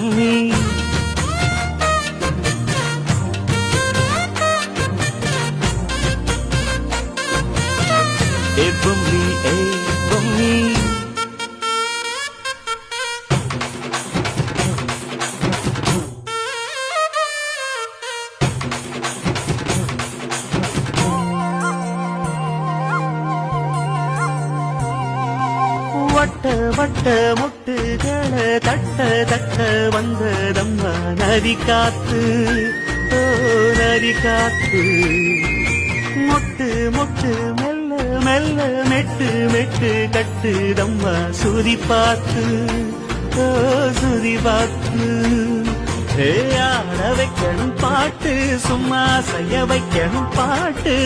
பொம்மி ஏ பொம்மி ஏ பொம்மி வட்ட வட்ட முட்டுகள தட்ட தட்ட வந்ததம்மா நதி காத்து ஓ நதி காத்து மொட்டு மொட்டு மெல்ல மெல்ல மெட்டு மெட்டு கட்டுதம்மா சுதி பார்த்து ஓ சுதி பார்த்து ஆட வைக்கணும் பாட்டு சும்மா செய்ய வைக்கணும் பாட்டு